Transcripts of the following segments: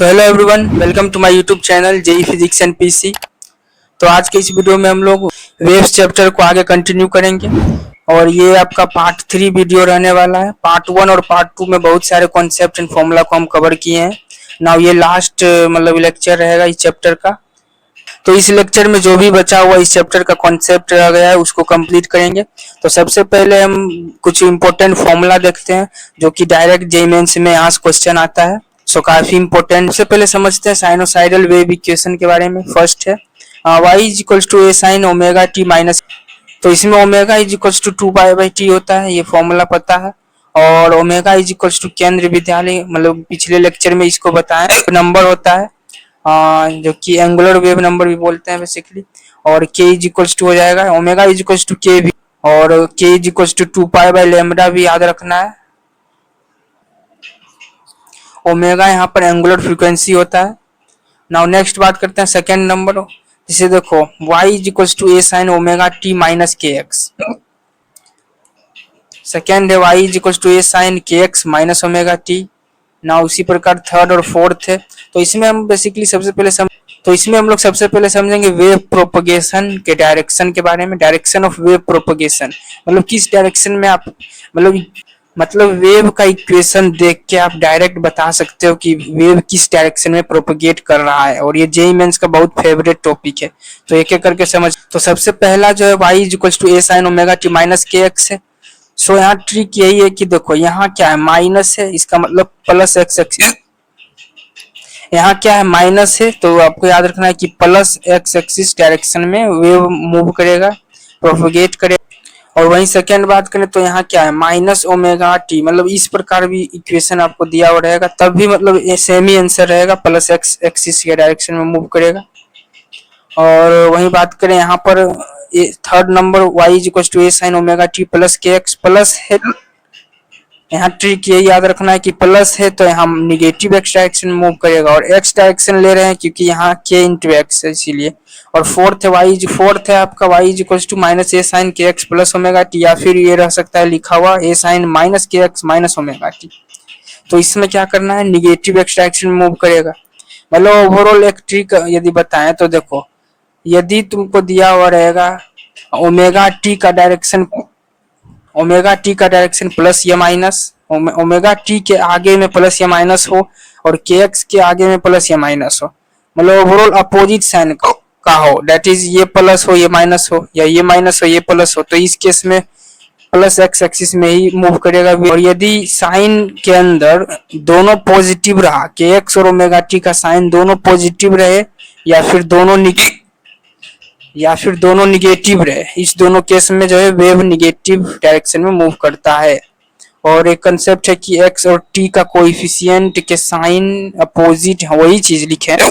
So hello everyone, welcome to my YouTube channel JE physics and PC. तो आज के इस वीडियो में हम लोग वेव्स चैप्टर को आगे कंटिन्यू करेंगे और ये आपका पार्ट 3 वीडियो रहने वाला है। पार्ट 1 और पार्ट 2 में बहुत सारे कॉन्सेप्ट एंड फॉर्मूला को हम कवर किए हैं। नाउ ये लास्ट मतलब लेक्चर रहेगा इस चैप्टर का। तो इस लेक्चर में जो भी बचा हुआ इस चैप्टर का कॉन्सेप्ट रह गया है उसको कंप्लीट करेंगे। तो सबसे पहले हम कुछ इंपॉर्टेंट फॉर्मूला देखते हैं जो कि डायरेक्ट जेईई मेंस में यहाँ क्वेश्चन आता है। सो काफी इंपॉर्टेंट। सबसे पहले समझते हैं साइनोसाइडल वेव इक्वेशन के बारे में। फर्स्ट है y is equals to a sine omega t minus. तो इसमें omega is equals to 2 pi t होता है, ये फॉर्मूला पता है। और ओमेगा इज इक्वल्स टू केंद्र विद्यालय, मतलब पिछले लेक्चर में इसको बताएं, नंबर होता है जो कि एंगुलर वेव नंबर भी बोलते हैं बेसिकली। और k इज इक्वल्स टू हो जाएगा ओमेगा इज इक्वल्स टू के भी, और k इज इक्वल्स टू 2 पाई/लैम्डा भी याद रखना है। ओमेगा यहाँ पर एंगुलर फ्रीक्वेंसी होता है। नाउ नेक्स्ट बात करते हैं सेकेंड नंबर, जिसे देखो y is equals to a sine omega t minus k x. Second है y is equals to a sine k x minus omega t. Now उसी प्रकार थर्ड और फोर्थ है। तो इसमें हम बेसिकली हम लोग सबसे पहले समझेंगे वेव प्रोपगेशन के डायरेक्शन के बारे में। डायरेक्शन ऑफ वेव प्रोपगेशन मतलब किस डायरेक्शन में आप मतलब वेव का इक्वेशन देख के आप डायरेक्ट बता सकते हो कि वेव किस डायरेक्शन में प्रोपगेट कर रहा है। और ये जेईई मेंस का बहुत फेवरेट टॉपिक है, तो एक एक करके समझ। तो सबसे पहला जो है y is equal to a sine omega t minus k x है। सो यहाँ ट्रिक यही है कि देखो यहाँ क्या है, माइनस है, इसका मतलब प्लस एक्स एक्सिस। यहाँ क्या है, माइनस है, तो आपको याद रखना है कि प्लस एक्स एक्सिस डायरेक्शन में वेव मूव करेगा, प्रोपगेट करेगा। और वहीं सेकेंड बात करें तो यहाँ क्या है, माइनस ओमेगा टी, मतलब इस प्रकार भी इक्वेशन आपको दिया हुआ रहेगा, तब भी मतलब सेम ही आंसर रहेगा, प्लस एक्स एक्सिस के डायरेक्शन में मूव करेगा। और वहीं बात करें यहाँ पर third number y is equal to a sine omega t plus k x, plus है। यहाँ ट्रिक ये याद रखना है कि प्लस है तो यहाँ निगेटिव एक्स डायरेक्शन में मूव करेगा, और एक्स डायरेक्शन ले रहे हैं क्योंकि यहाँ k इंटू एक्स है इसीलिए। और फोर्थ है आपका y is equal to minus a sine k x plus omega t, या फिर ये रह सकता है लिखा हुआ a sine minus k x minus omega t. तो इसमें क्या करना है, निगेटिव एक्स डायरेक्शन में मूव करेगा। मतलब ओवरऑल एक ट्रिक यदि बताएं तो देखो, यदि तुमको दिया हुआ रहेगा ओमेगा टी का डायरेक्शन प्लस या माइनस, ओमेगा टी के आगे में प्लस या माइनस हो और के एक्स के आगे में प्लस या माइनस हो, मतलब ओवरऑल अपोजिट साइन का हो, दैट इज ये प्लस हो ये माइनस हो, या ये माइनस हो ये प्लस हो, तो इस केस में प्लस एक्स एक्सिस में ही मूव करेगा। और यदि साइन के अंदर दोनों पॉजिटिव रहा, के एक्स और ओमेगा टी का साइन दोनों पॉजिटिव रहे या फिर दोनों निगेटिव रहे, इस दोनों केस में जो है वेव निगेटिव डायरेक्शन में मूव करता है। और एक कंसेप्ट है कि x और t का कोएफिशिएंट के साइन अपोजिट है, वही चीज लिखे हैं।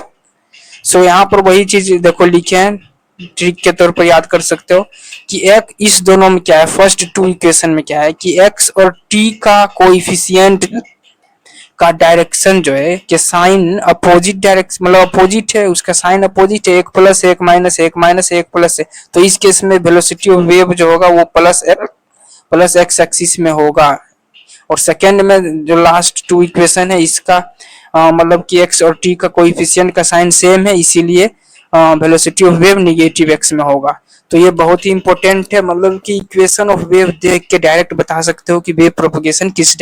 सो यहाँ पर वही चीज देखो लिखे हैं, ट्रिक के तौर पर याद कर सकते हो कि एक इस दोनों में क्या है, फर्स्ट टू इक्वेशन में क्या है कि x और t का कोएफिशिएंट का डायरेक्शन जो है कि साइन अपोजिट डायरेक्शन, मतलब अपोजिट है, उसका साइन अपोजिट है, एक प्लस एक माइनस एक प्लस है। तो इस केस में वेलोसिटी ऑफ वेव जो होगा वो प्लस एक्स एक्सिस में होगा। और सेकेंड में जो लास्ट टू इक्वेशन है इसका मतलब कि x और t का कोएफिशिएंट का साइन सेम है, इसीलिए velocity of wave negative x में होगा। तो ये बहुत ही इंपॉर्टेंट है, मतलब कि इक्वेशन ऑफ वेव देख के डायरेक्ट बता सकते हो कि वेव प्रोपगेशन किस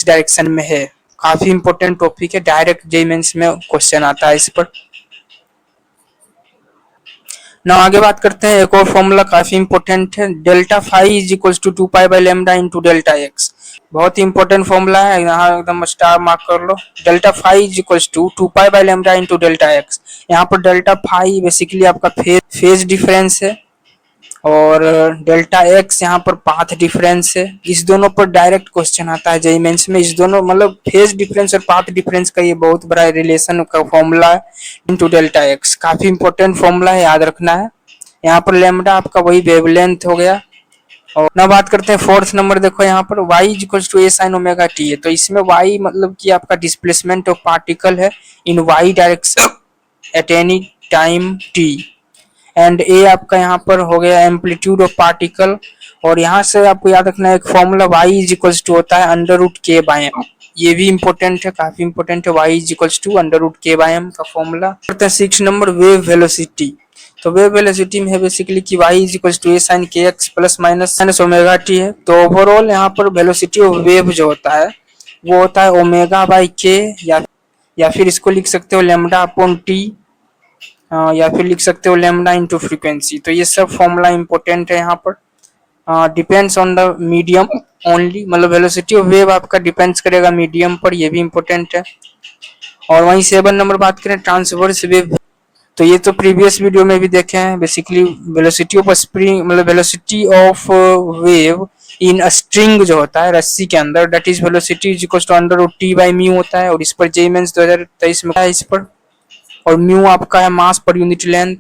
डायरेक्शन में है। काफी इंपॉर्टेंट टॉपिक है, डायरेक्ट जेईई मेंस में क्वेश्चन आता है इस पर। ना आगे बात करते हैं, एक और फॉर्मूला काफी इंपॉर्टेंट है, delta phi is equal to 2 pi lambda into delta x. बहुत ही इंपॉर्टेंट फॉर्मूला है, यहाँ एकदम स्टार मार्क कर लो। Delta phi is equal to 2 pi lambda into delta x. यहाँ पर डेल्टा फाई बेसिकली आपका फेज डिफरेंस है, और डेल्टा एक्स यहाँ पर पाथ डिफरेंस है। इस दोनों पर डायरेक्ट क्वेश्चन आता है जेईई मेंस में, इस दोनों मतलब फेज डिफरेंस और पाथ डिफरेंस का ये बहुत बड़ा रिलेशन का फॉर्मूला है इनटू डेल्टा एक्स। काफी इंपॉर्टेंट फॉर्मूला है, याद रखना है। यहाँ पर लैम्डा आपका वही वेवलेंथ हो गया। और ना बात करते हैं फोर्थ नंबर, देखो यहाँ पर y is equal to a sine omega t है। तो इसमें y मतलब कि आपका डिस्प्लेसमेंट ऑफ पार्टिकल है in y direction at any time t, and a आपका यहाँ पर हो गया एम्पलीट्यूड ऑफ पार्टिकल। और यहाँ से आपको याद रखना है एक formula y is equal to होता है अंडर रूट के बाय ये भी इंपॉर्टेंट है, काफी इंपॉर्टेंट है। y is equals to under root k by m का फॉर्मूला। करते हैं 6 नंबर वेव वेलोसिटी। तो वेव वेलोसिटी में है बेसिकली कि y is equals to a sine k x plus minus omega t है। तो ओवरऑल यहाँ पर वेलोसिटी ऑफ वेव जो होता है वो होता है ओमेगा बाई के, या फिर इसको लिख सकते हो लेमडा अपॉन टी, या फिर लिख सकते हो लेमडा इंटू फ्रीक्वेंसी। तो ये सब फॉर्मूला इंपॉर्टेंट है यहाँ पर। Depends on the medium only, मतलब वेलोसिटी ऑफ वेव आपका डिपेंड्स करेगा मीडियम पर, ये भी इंपॉर्टेंट है। और वहीं 7 नंबर बात करें ट्रांसवर्स वेव। तो ये तो प्रीवियस वीडियो में भी देखे हैं। बेसिकली वेलोसिटी ऑफ स्प्रिंग, मतलब velocity of wave in a string जो होता है रस्सी के अंदर, that is velocity is equal to under root T by mu होता है। और इस पर जेई मेंस 2023 में है इस पर। और म्यू आपका है मास पर यूनिट लेंथ,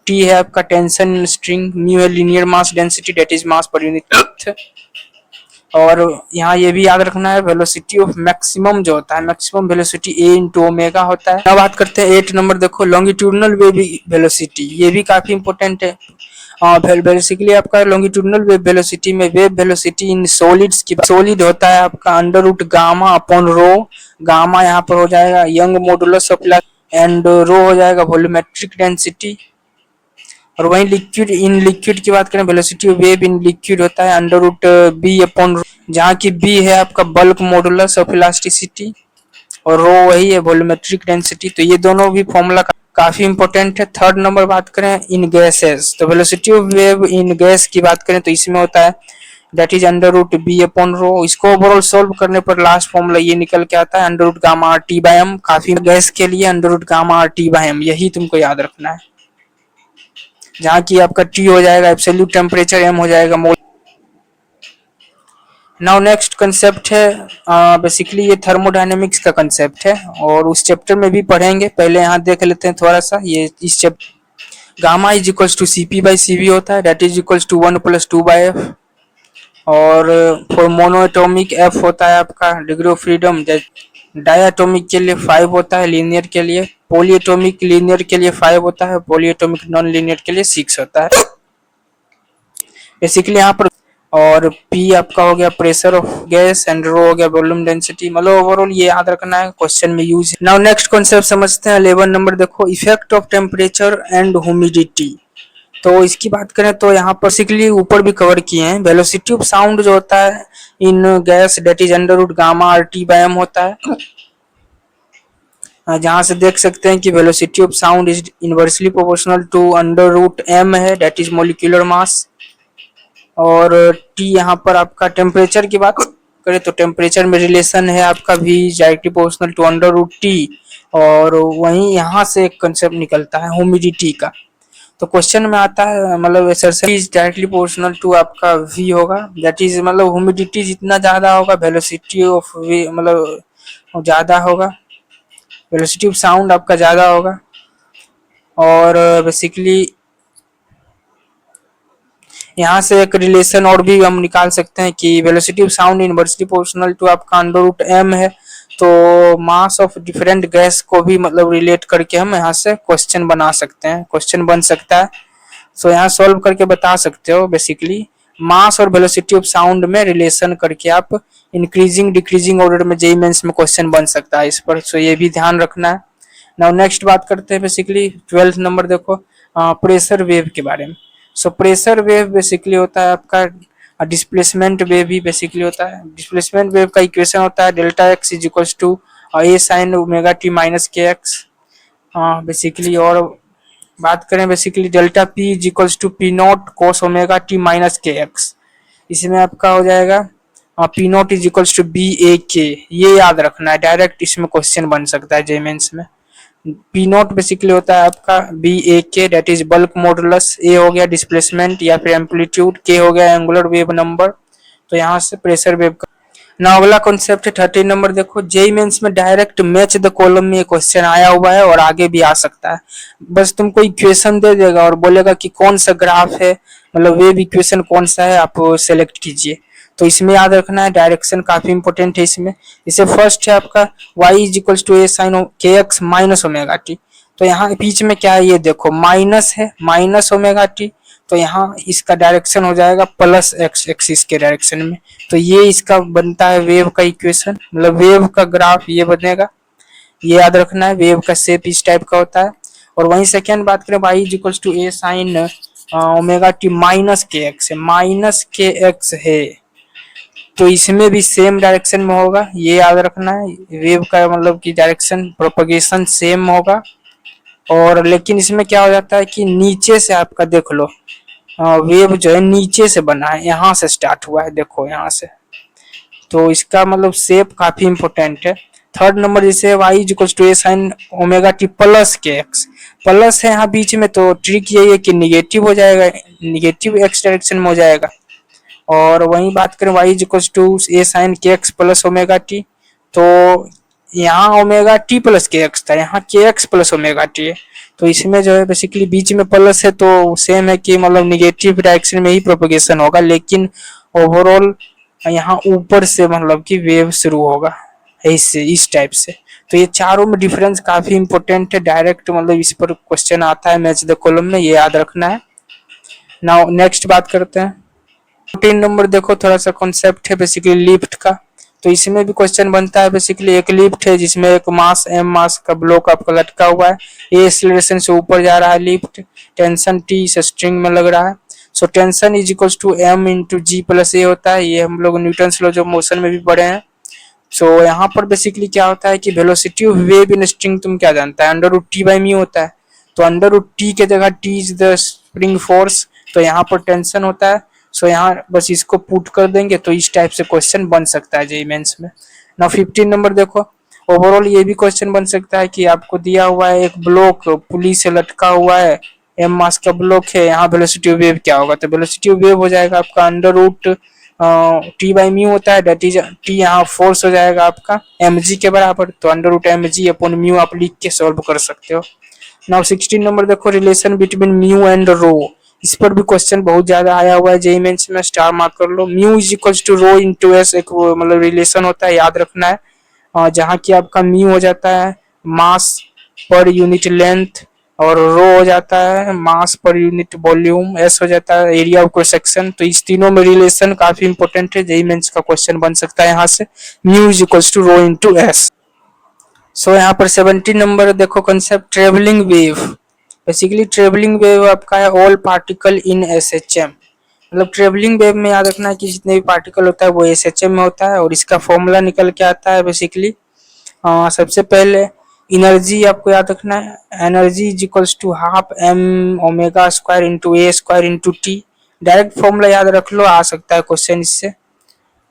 टी है आपका टेंशन स्ट्रिंग, म्यू है linear mass density that is mass per unit length. और यहाँ ये भी याद रखना है वेलोसिटी ऑफ मैक्सिमम जो होता है, मैक्सिमम वेलोसिटी ए इंटू ओमेगा होता है। अब बात करते हैं 8 नंबर, देखो लॉन्गिट्यूडनल वेव वेलोसिटी, ये भी काफी इंपॉर्टेंट है। बेसिकली आपका लॉन्गिट्यूडनल वेव वेलोसिटी में वेव वेलोसिटी इन सॉलिड्स की, सॉलिड होता है आपका under root gamma upon rho. Gamma यहाँ पर हो जाएगा Young modulus of and rho हो जाएगा वॉल्यूमेट्रिक डेंसिटी। और वहीं लिक्विड, इन लिक्विड की बात करें velocity of wave in liquid होता है अंडर रूट बी अपॉन, जहाँ की बी है आपका बल्क मॉडुलस ऑफ इलास्टिसिटी और रो वही है वॉल्यूमेट्रिक डेंसिटी। तो ये दोनों भी फॉर्मूला काफी इंपॉर्टेंट है। 3rd नंबर बात करें इन गैसेस, तो velocity of wave in gas की बात करें तो इसमें होता है that is under root b upon rho. इसको ओवरऑल सोल्व करने पर लास्ट फॉर्मूला ये निकल के आता है under root gamma r t by m. काफी गैस के लिए under root gamma r t by m, यही तुमको याद रखना है। जहाँ की आपका टी हो जाएगा एब्सोल्यूट टेम्परेचर, एम हो जाएगा मोल। नाउ नेक्स्ट कंसेप्ट है बेसिकली ये थर्मोडायनेमिक्स का कंसेप्ट है और उस चैप्टर में भी पढ़ेंगे। पहले यहाँ देख लेते हैं थोड़ा सा ये इस chapter. Gamma is equals to c p by c v होता है, that is equals to 1 + 2 by f. और फॉर मोनोएटॉमिक एफ होता है आपका डिग्री ऑफ फ्रीडम। डायटोमिक के लिए 5 होता है, लीनियर के लिए। पॉलीएटॉमिक लीनियर के लिए 5 होता है, पॉलीएटॉमिक नॉन लीनियर के लिए 6 होता है बेसिकली यहाँ पर। और P आपका हो गया pressure of gas and rho हो गया वॉल्यूम डेंसिटी। मतलब ओवरऑल ये याद रखना है, क्वेश्चन में यूज। नाउ नेक्स्ट कॉन्सेप्ट समझते हैं 11 नंबर, देखो effect of temperature and humidity. तो इसकी बात करें तो यहाँ पर बेसिकली ऊपर भी कवर किए हैं। वेलोसिटी ऑफ साउंड जो होता है in gas that is under root gamma r t by m होता है। जहां से देख सकते हैं कि velocity of sound is inversely proportional to under root m है, दैट इज मोलिकुलर मास। और टी यहाँ पर आपका टेम्परेचर की बात करें तो टेम्परेचर में रिलेशन है आपका भी directly proportional to under root t. और वहीं यहाँ से एक कंसेप्ट निकलता है ह्यूमिडिटी का। तो क्वेश्चन में आता है मतलब एक्सरसाइज डायरेक्टली प्रोपोर्शनल टू आपका वी होगा, दैट इज मतलब ह्यूमिडिटी जितना ज्यादा होगा वेलोसिटी ऑफ वी मतलब ज्यादा होगा, वेलोसिटी ऑफ साउंड आपका ज्यादा होगा। और बेसिकली यहाँ से एक रिलेशन और भी हम निकाल सकते हैं कि velocity of sound inversely proportional to आपका अंडर रूट एम है। तो मास ऑफ डिफरेंट गैस को भी मतलब रिलेट करके हम यहाँ से क्वेश्चन बना सकते हैं, क्वेश्चन बन सकता है। सो यहाँ सॉल्व करके बता सकते हो बेसिकली मास और वेलोसिटी ऑफ साउंड में रिलेशन करके आप इंक्रीजिंग डिक्रीजिंग ऑर्डर में जेईई मेंस में क्वेश्चन बन सकता है इस पर। सो ये भी ध्यान रखना है। नाउ नेक्स्ट बात करते हैं बेसिकली 12th नंबर, देखो प्रेशर वेव के बारे में। सो प्रेशर वेव बेसिकली होता है आपका डिस्प्लेसमेंट वेव ही बेसिकली होता है। डिस्प्लेसमेंट वेव का इक्वेशन होता है delta x is equals to a sine omega t minus k x basically. और बात करें basically delta p is equals to p naught cos omega t minus k x. इसमें आपका हो जाएगा p naught is equals to b a k. ये याद रखना है, डायरेक्ट इसमें क्वेश्चन बन सकता है जेईई मेंस में। पी नॉट बेसिकली होता है आपका बी ए के, डेट इज बल्क मॉडुलस। ए हो गया डिस्प्लेसमेंट या फिर एम्पलीट्यूड, के हो गया एंगुलर वेव नंबर। तो यहाँ से प्रेशर वेव का। ना अगला कॉन्सेप्ट है 13 नंबर, देखो जेईई मेंस में डायरेक्ट मैच द कॉलम में क्वेश्चन आया हुआ है और आगे भी आ सकता है। बस तुमको इक्वेशन दे देगा और बोलेगा कि कौन सा ग्राफ है, मतलब वेव इक्वेशन कौन सा है, आप सेलेक्ट कीजिए। तो इसमें याद रखना है डायरेक्शन काफी इंपॉर्टेंट है इसमें। इसे फर्स्ट है आपका y is equals to a sine k x minus omega t. तो यहाँ बीच में क्या है ये देखो माइनस है, माइनस ओमेगा टी। तो यहाँ इसका डायरेक्शन हो जाएगा प्लस एक्स एक्सिस के डायरेक्शन में। तो ये इसका बनता है वेव का इक्वेशन, मतलब वेव का ग्राफ ये बनेगा। ये याद रखना है, वेव का शेप इस टाइप का होता है। और वहीं सेकेंड बात करें, y is equal to a sine omega t minus k x है, माइनस के एक्स है, तो इसमें भी सेम डायरेक्शन में होगा, ये याद रखना है। वेव का मतलब कि डायरेक्शन प्रोपगेशन सेम होगा। और लेकिन इसमें क्या हो जाता है कि नीचे से आपका देख लो, वेव जो है नीचे से बना है, यहाँ से स्टार्ट हुआ है, देखो यहाँ से, तो इसका मतलब शेप काफी इंपॉर्टेंट है। थर्ड नंबर जैसे y is equal to a sine omega t plus k x, plus है यहाँ बीच में, तो ट्रिक यही है कि निगेटिव हो जाएगा, निगेटिव एक्स डायरेक्शन में हो जाएगा। और वहीं बात करें y is equal to a sine k x plus omega t, तो यहाँ omega t plus k x था, यहाँ के एक्स प्लस ओमेगा टी है, तो इसमें जो है बेसिकली बीच में प्लस है, तो सेम है कि मतलब निगेटिव डायरेक्शन में ही प्रोपगेशन होगा, लेकिन ओवरऑल यहाँ ऊपर से मतलब कि वेव शुरू होगा ऐसे, इस टाइप से। तो ये चारों में डिफरेंस काफी इंपॉर्टेंट है, डायरेक्ट मतलब इस पर क्वेश्चन आता है मैच द कॉलम में, ये याद रखना है। नाउ नेक्स्ट बात करते हैं 14 नंबर। देखो थोड़ा सा कॉन्सेप्ट है बेसिकली लिफ्ट का, तो इसमें भी क्वेश्चन बनता है। बेसिकली एक लिफ्ट है जिसमें एक मास m मास का ब्लॉक आपका लटका हुआ है, ए एक्सीलरेशन से ऊपर जा रहा है लिफ्ट, टेंशन T इस स्ट्रिंग में लग रहा है। So tension is equal to m into g plus a होता है, ये हम लोग न्यूटन्स लॉ ऑफ मोशन में भी पढ़े हैं। सो यहाँ पर बेसिकली क्या होता है कि velocity of wave in string तुम क्या जानता है, under root T by mu होता है, तो अंडर रूट टी के जगह t is the spring force, तो यहाँ पर टेंशन होता है। सो यहाँ बस इसको पुट कर देंगे तो इस टाइप से क्वेश्चन बन सकता है जेईई मेंस में। ना 15 नंबर देखो, ओवरऑल ये भी क्वेश्चन बन सकता है कि आपको दिया हुआ है एक ब्लॉक पुली से लटका हुआ है, m मास का ब्लॉक है, यहाँ वेलोसिटी ऑफ वेव क्या होगा, तो वेलोसिटी ऑफ वेव हो जाएगा आपका under root T by mu होता है, डेट इज टी, यहाँ फोर्स हो जाएगा आपका mg के बराबर, तो under root mg upon mu आप लिख के सॉल्व कर सकते हो। नाउ 16 नंबर देखो, relation between mu and rho, इस पर भी क्वेश्चन बहुत ज्यादा आया हुआ है जेईई मेंस में, स्टार मार्क कर लो। Mu is equal to rho into s, एक मतलब रिलेशन होता है, याद रखना है, जहाँ की आपका म्यू हो जाता है मास पर यूनिट लेंथ, और रो हो जाता है मास पर यूनिट वॉल्यूम, एस हो जाता है एरिया ऑफ क्रॉस सेक्शन। तो इस तीनों में रिलेशन काफी इंपॉर्टेंट है, जेईई मेंस का क्वेश्चन बन सकता है यहाँ से, mu is equal to rho into s. So यहाँ पर 17 नंबर देखो, concept travelling wave. Basically travelling wave आपका है ऑल पार्टिकल इन एसएचएम, मतलब ट्रेवलिंग वेव में याद रखना है कि जितने भी पार्टिकल होता है वो एसएचएम में होता है, और इसका फॉर्मूला निकल के आता है बेसिकली। सबसे पहले एनर्जी आपको याद रखना है, energy is equals to half m omega square into a square into t, direct formula याद रख लो, आ सकता है क्वेश्चन इससे।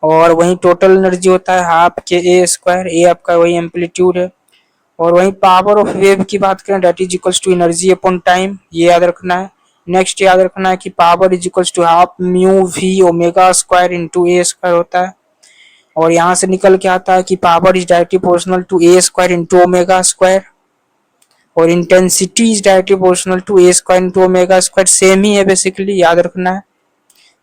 और वहीं टोटल एनर्जी होता है हाफ के ए स्क्वायर, ए आपका वही एम्पलीट्यूड है। और वहीं पावर ऑफ वेव की बात करें, that is equals to energy upon time, ये याद रखना है। नेक्स्ट याद रखना है कि power is equals to half mu v omega square into a square होता है, और यहाँ से निकल के आता है कि power is directly proportional to A square into omega square, और intensity is directly proportional to A square into omega square, same ही है बेसिकली, याद रखना है।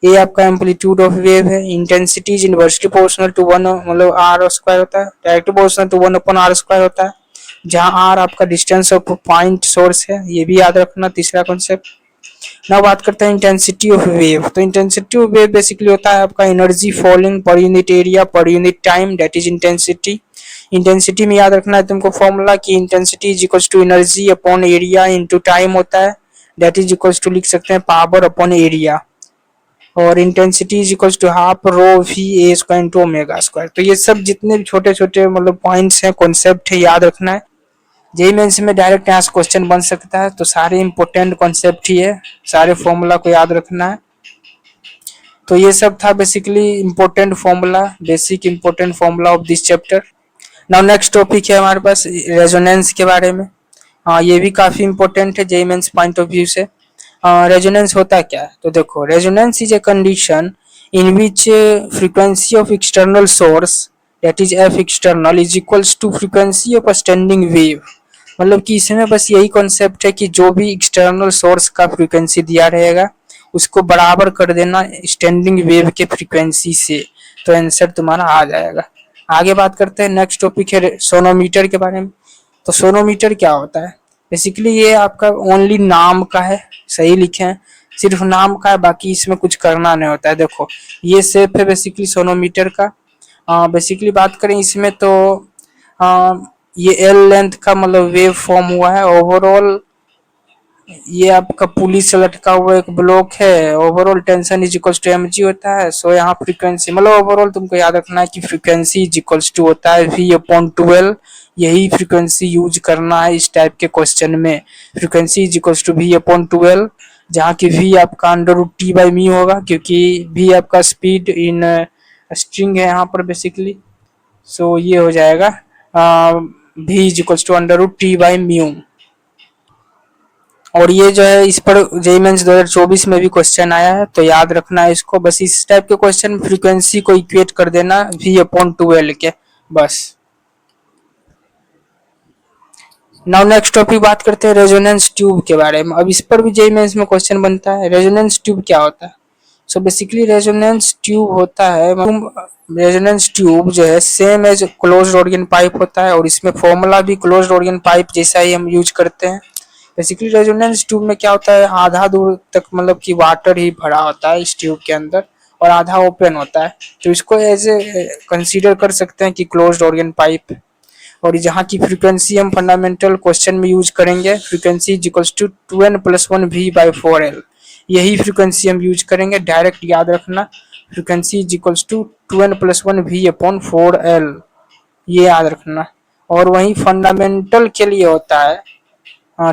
ए आपका एम्पलीट्यूड ऑफ वेव है, intensity is inversely proportional to 1 मतलब R square होता है, directly proportional to 1 upon R square होता है, जहां आर आपका डिस्टेंस ऑफ पॉइंट सोर्स है, ये भी याद रखना, तीसरा कॉन्सेप्ट। ना बात करते हैं इंटेंसिटी ऑफ वेव, तो इंटेंसिटी ऑफ वेव बेसिकली होता है आपका energy falling per unit area per unit time, that is intensity. Intensity में याद रखना है तुमको फॉर्मूला कि intensity is equal to energy upon area into time होता है, दैट इज इक्वल टू लिख सकते हैं पावर अपॉन एरिया, और intensity is equal to half rho v a square into omega square. तो ये सब जितने भी छोटे छोटे मतलब पॉइंट्स हैं, कॉन्सेप्ट है, याद रखना है। जेईई मेंस में डायरेक्ट यहाँ से क्वेश्चन बन सकता है, तो सारे इंपॉर्टेंट कॉन्सेप्ट ही है, सारे फॉर्मूला को याद रखना है। तो ये सब था basically important formula, basic important formula of this chapter. Now next topic है हमारे पास रेजोनेंस के बारे में। हाँ, ये भी काफी इंपॉर्टेंट है JEE Mains point of view से। रेजोनेंस होता क्या है, तो देखो resonance is a condition in which frequency of external source that is f external is equals to frequency of a standing wave, मतलब कि इसमें बस यही कॉन्सेप्ट है कि जो भी एक्सटर्नल सोर्स का फ्रीक्वेंसी दिया रहेगा उसको बराबर कर देना स्टैंडिंग वेव के फ्रीक्वेंसी से, तो आंसर तुम्हारा आ जाएगा। आगे बात करते हैं, नेक्स्ट टॉपिक है सोनोमीटर के बारे में। तो सोनोमीटर क्या होता है, बेसिकली ये आपका ओनली नाम का है, सही लिखे हैं, सिर्फ नाम का है, बाकी इसमें कुछ करना नहीं होता है। देखो ये शेप है बेसिकली सोनोमीटर का। बेसिकली बात करें इसमें तो आ, ये एल लेंथ का मतलब वेव फॉर्म हुआ है। ओवरऑल ये आपका पुली से लटका हुआ एक ब्लॉक है। Overall tension is equals to mg होता है। सो यहाँ फ्रीक्वेंसी मतलब ओवरऑल तुमको याद रखना है कि फ्रीक्वेंसी इज इक्वल्स टू होता है v/12। यही फ्रीक्वेंसी यूज करना है इस टाइप के क्वेश्चन में। Frequency is equals to v/12, जहाँ की v आपका √t/μ होगा, क्योंकि v आपका स्पीड इन स्ट्रिंग है यहाँ पर बेसिकली। सो ये हो जाएगा v is equals to √t/μ। और ये जो है इस पर जेईई मेंस 2024 में भी क्वेश्चन आया है, तो याद रखना है इसको। बस इस टाइप के क्वेश्चन फ्रीक्वेंसी को इक्वेट कर देना v/12 के, बस। नाउ नेक्स्ट टॉपिक बात करते हैं रेजोनेंस ट्यूब के बारे में। अब इस पर भी जेईई मेंस में क्वेश्चन बनता है। रेजोनेंस ट्यूब क्या होता है? सो बेसिकली रेजोनेंस ट्यूब होता है, रेजोनेंस ट्यूब जो है same as closed organ pipe होता है, और इसमें फॉर्मूला भी क्लोज्ड ऑर्गन पाइप जैसा ही हम यूज करते हैं। बेसिकली रेजोनेंस ट्यूब में क्या होता है, आधा दूर तक मतलब कि वाटर ही भरा होता है इस ट्यूब के अंदर, और आधा ओपन होता है। तो इसको एज ए कंसीडर कर सकते हैं कि क्लोज्ड ऑर्गन पाइप। और जहाँ की फ्रीक्वेंसी हम फंडामेंटल क्वेश्चन में यूज करेंगे, frequency is equals to 2n+1 v/4l। यही फ्रीक्वेंसी हम यूज करेंगे, डायरेक्ट याद रखना। Frequency is equals to 2n+1 v/4l, ये याद रखना। और वही फंडामेंटल के लिए होता है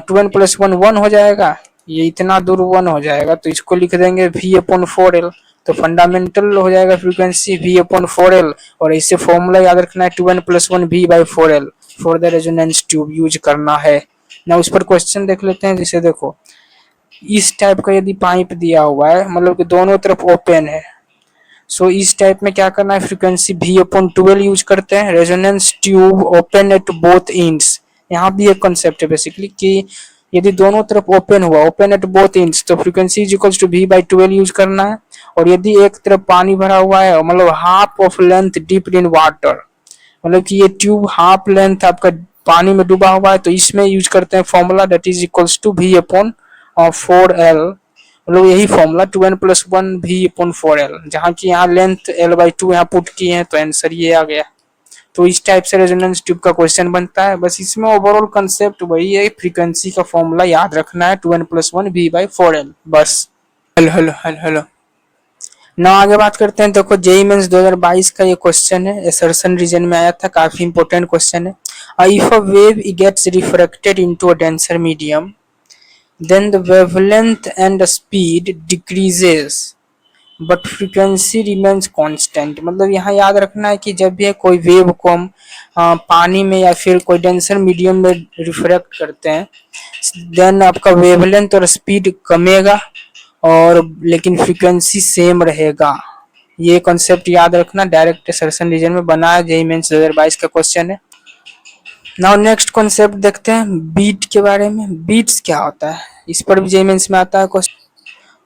2n+1 1 हो जाएगा, ये इतना दूर 1 हो जाएगा, तो इसको लिख देंगे v/4l। तो फंडामेंटल हो जाएगा फ्रीक्वेंसी v/4l। और इससे फॉर्मूला याद रखना है 2n+1 v/4l for the resonance tube use करना है ना। उस पर क्वेश्चन देख लेते हैं। जैसे देखो इस टाइप का यदि पाइप दिया हुआ है, मतलब कि दोनों तरफ ओपन है, सो इस टाइप में क्या करना है, फ्रीक्वेंसी v/12 यूज करते हैं। Resonance tube open at both ends, यहाँ भी एक कॉन्सेप्ट है बेसिकली कि यदि दोनों तरफ ओपन हुआ, ओपन एट बोथ एंड्स, तो frequency is equals to v/12 use करना है। और यदि एक तरफ पानी भरा हुआ है, मतलब half of length dipped in water, मतलब कि ये ट्यूब हाफ लेंथ आपका पानी में डूबा हुआ है, तो इसमें यूज करते हैं formula that is equals to v/4l। मतलब यही फॉर्मूला 2n+1 v/4l, जहाँ की यहाँ लेंथ l/2 यहाँ पुट किए हैं, तो आंसर ये आ गया। तो इस टाइप से रेजोनेंस ट्यूब का क्वेश्चन बनता है। बस इसमें ओवरऑल कंसेप्ट वही है, फ्रीक्वेंसी का फॉर्मूला याद रखना है 2n+1 v/4l, बस। Hello hello hello hello. ना आगे बात करते हैं। देखो जेईई मेंस 2022 का ये क्वेश्चन है, असर्शन रीजन में आया था, काफी इंपॉर्टेंट क्वेश्चन है। If a wave gets refracted into a denser medium, then the wavelength and the speed decreases but frequency remains constant। मतलब यहाँ याद रखना है कि जब भी कोई वेव को हम पानी में या फिर कोई डेंसर मीडियम में रिफ्रैक्ट करते हैं, देन आपका वेवलेंथ और स्पीड कमेगा, और लेकिन फ्रीक्वेंसी सेम रहेगा। ये कॉन्सेप्ट याद रखना, डायरेक्ट असर्शन रीजन में बना है, जेईई मेंस 2022 का क्वेश्चन है। नाउ नेक्स्ट कॉन्सेप्ट देखते हैं बीट के बारे में। बीट्स क्या होता है, इस पर भी जेईई मेंस में आता है क्वेश्चन।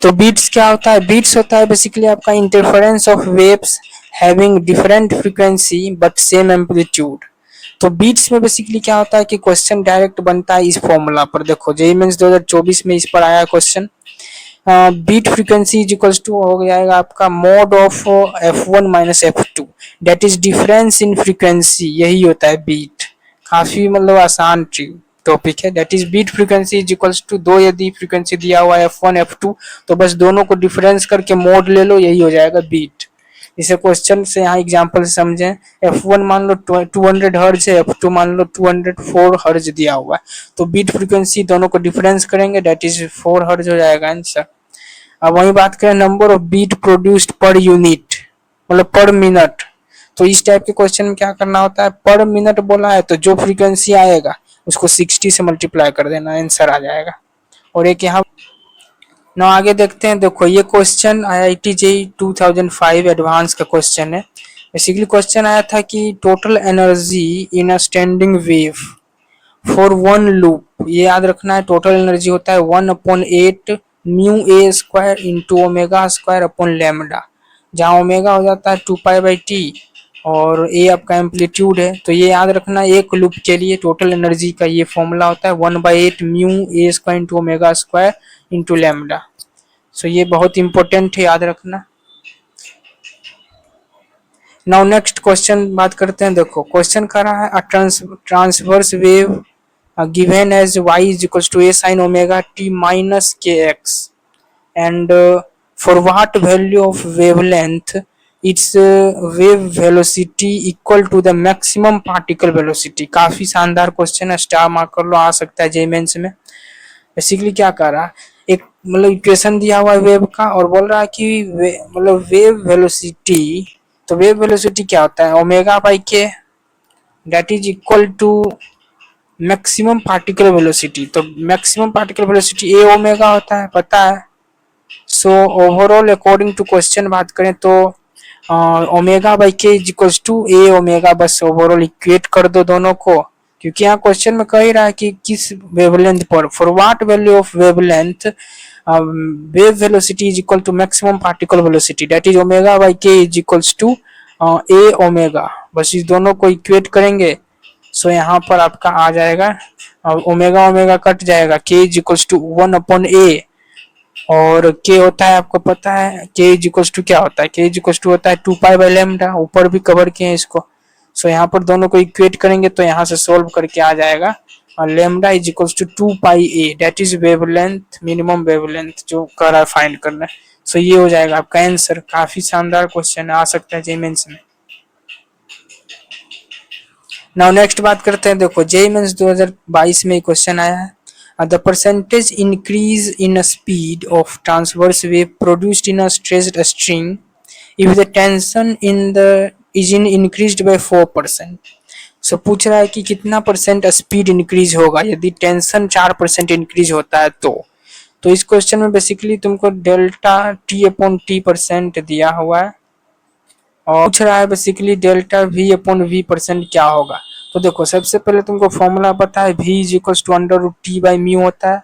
तो बीट्स क्या होता है? बीट्स होता है बेसिकली आपका interference of waves having different frequency but same amplitude. तो बीट्स में बेसिकली क्या होता है कि क्वेश्चन डायरेक्ट बनता है इस फॉर्मूला पर। देखो जेईई मेंस 2024 में इस पर आया question. Beat frequency is equals to हो जाएगा आपका mode of f1 minus f2, that is difference in frequency, यही होता है बीट। काफी मतलब आसान टॉपिक है। That is beat frequency is equals to, दो यदि फ्रीक्वेंसी दिया हुआ है f1 f2, तो बस दोनों को डिफरेंस करके मोड ले लो, यही हो जाएगा बीट। इसे क्वेश्चन से यहाँ एग्जांपल से समझें। f1 मान लो 200 हर्ज है, f2 मान लो 204 हर्ज दिया हुआ है, तो बीट फ्रीक्वेंसी दोनों को डिफरेंस करेंगे, दैट इज 4 हर्ज हो जाएगा आंसर। अब वही बात करें number of beat produced per unit, मतलब पर मिनट, तो इस टाइप के क्वेश्चन में क्या करना होता है, पर मिनट बोला है तो जो फ्रीक्वेंसी आएगा उसको 60 से मल्टीप्लाई कर देना, आंसर आ जाएगा। और एक यहाँ ना आगे देखते हैं। देखो ये क्वेश्चन IIT JEE 2005 एडवांस का क्वेश्चन है। बेसिकली क्वेश्चन आया था कि total energy in a standing wave for one loop, ये याद रखना है, टोटल एनर्जी होता है 1/8 μA² इंटू ω² अपॉन लैम्डा, जहाँ ओमेगा हो जाता है 2π/T और ए आपका एम्पलीट्यूड है। तो ये याद रखना, एक लूप के लिए टोटल एनर्जी का ये फॉर्मूला होता है 1/8 μA² इंटू ω² इंटू लैम्डा। सो ये बहुत इंपॉर्टेंट है, याद रखना। नाउ नेक्स्ट क्वेश्चन बात करते हैं। देखो क्वेश्चन कर रहा है transverse wave given as y is equals to a sin omega t minus kx and for what value of wavelength its wave velocity equal to the maximum particle velocity। काफी शानदार question है, star mark कर लो, आ सकता है JEE mains में। Basically क्या कर रहा है, एक मतलब इक्वेशन दिया हुआ है वेव का और बोल रहा है कि मतलब वेव वेलोसिटी, तो वेव वेलोसिटी क्या होता है, omega by k that is equal to maximum particle velocity. तो maximum particle velocity A omega होता है, पता है। So overall according to question बात करें तो omega by k is equals to A omega, बस ओवरऑल इक्वेट कर दो दोनों को, क्योंकि यहाँ क्वेश्चन में कह ही रहा है कि किस वेवलेंथ पर, for what value of wavelength wave velocity is equal to maximum particle velocity that is omega by k is equals to A omega, बस इस दोनों को इक्वेट करेंगे। सो यहाँ पर आपका आ जाएगा ओमेगा ओमेगा कट जाएगा, के इज इक्वल्स टू 1 अपॉन ए, और के होता है आपको पता है के इज इक्वल्स टू क्या होता है, के इज इक्वल्स टू होता है 2 पाई बाई लैम्डा, ऊपर भी कवर किए हैं इसको। सो यहाँ पर दोनों को इक्वेट करेंगे तो यहाँ से सोल्व करके आ जाएगा और lambda is equals to 2 pi A that is wavelength, minimum wavelength जो कर रहा है फाइंड करना है। सो ये हो जाएगा आपका आंसर। काफी शानदार क्वेश्चन आ सकता है जेईई मेंस में। नाउ नेक्स्ट बात करते हैं। देखो जेईई मेंस 2022 में क्वेश्चन आया है, the percentage increase in a speed of transverse wave produced in a stretched string if the tension in the is increased by 4%। सो पूछ रहा है कि कितना परसेंट स्पीड इंक्रीज होगा यदि टेंशन 4% इंक्रीज होता है तो इस क्वेश्चन में बेसिकली तुमको delta T upon T percent दिया हुआ है और पूछ रहा है basically delta V upon V percent क्या होगा। तो देखो सबसे पहले तुमको फॉर्मूला पता है, v is equals to under root T by mu होता है,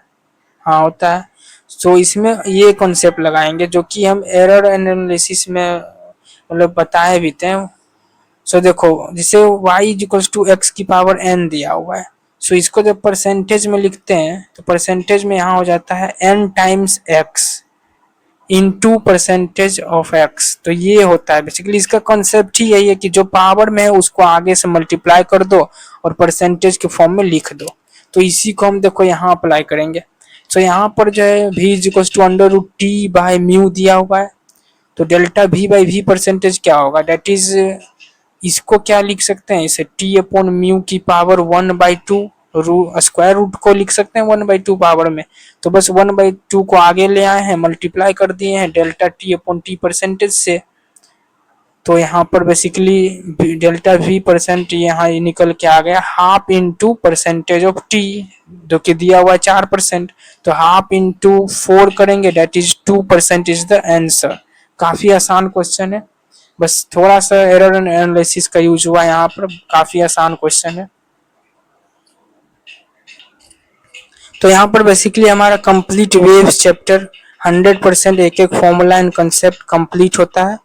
हाँ होता है। सो इसमें ये कॉन्सेप्ट लगाएंगे जो कि हम एरर एनालिसिस में मतलब बताए भी थे। सो देखो जिसे y is equals to x की पावर n दिया हुआ है, सो इसको जब परसेंटेज में लिखते हैं तो परसेंटेज में यहाँ हो जाता है n times x into percentage of x। तो ये होता है बेसिकली, इसका कॉन्सेप्ट ही यही है कि जो पावर में है उसको आगे से मल्टीप्लाई कर दो और परसेंटेज के फॉर्म में लिख दो। तो इसी को हम देखो यहाँ अप्लाई करेंगे। तो यहाँ पर जो है v is equal to under root T by mu दिया हुआ है, तो delta v by v percentage क्या होगा, डेट इज इसको क्या लिख सकते हैं, इसे t अपॉन म्यू की पावर 1/2 स्क्वायर रूट को लिख सकते हैं 1/2 पावर में। तो बस 1/2 को आगे ले आए हैं, मल्टीप्लाई कर दिए हैं delta T upon T percentage से। तो यहाँ पर बेसिकली डेल्टा वी परसेंट यहाँ निकल के आ गया half into percentage of T जो कि दिया हुआ है 4%, तो हाफ इंटू 4 करेंगे that is 2% is the answer. काफी आसान क्वेश्चन है, बस थोड़ा सा एरर एनालिसिस का यूज हुआ यहाँ पर, काफी आसान क्वेश्चन है। तो यहाँ पर बेसिकली हमारा कंप्लीट वेव्स चैप्टर 100% एक एक फॉर्मूला एंड कंसेप्ट कंप्लीट होता है।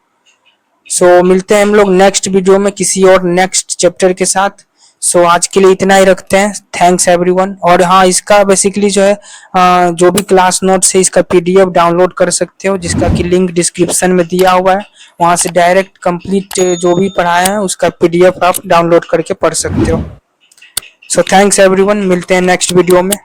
सो मिलते हैं हम लोग नेक्स्ट वीडियो में किसी और नेक्स्ट चैप्टर के साथ। सो आज के लिए इतना ही रखते हैं, थैंक्स एवरीवन। और हाँ इसका बेसिकली जो है जो भी क्लास नोट्स है इसका पीडीएफ डाउनलोड कर सकते हो, जिसका कि लिंक डिस्क्रिप्शन में दिया हुआ है, वहां से डायरेक्ट कंप्लीट जो भी पढ़ाया है उसका पीडीएफ आप डाउनलोड करके पढ़ सकते हो। सो थैंक्स एवरीवन, मिलते हैं नेक्स्ट वीडियो में।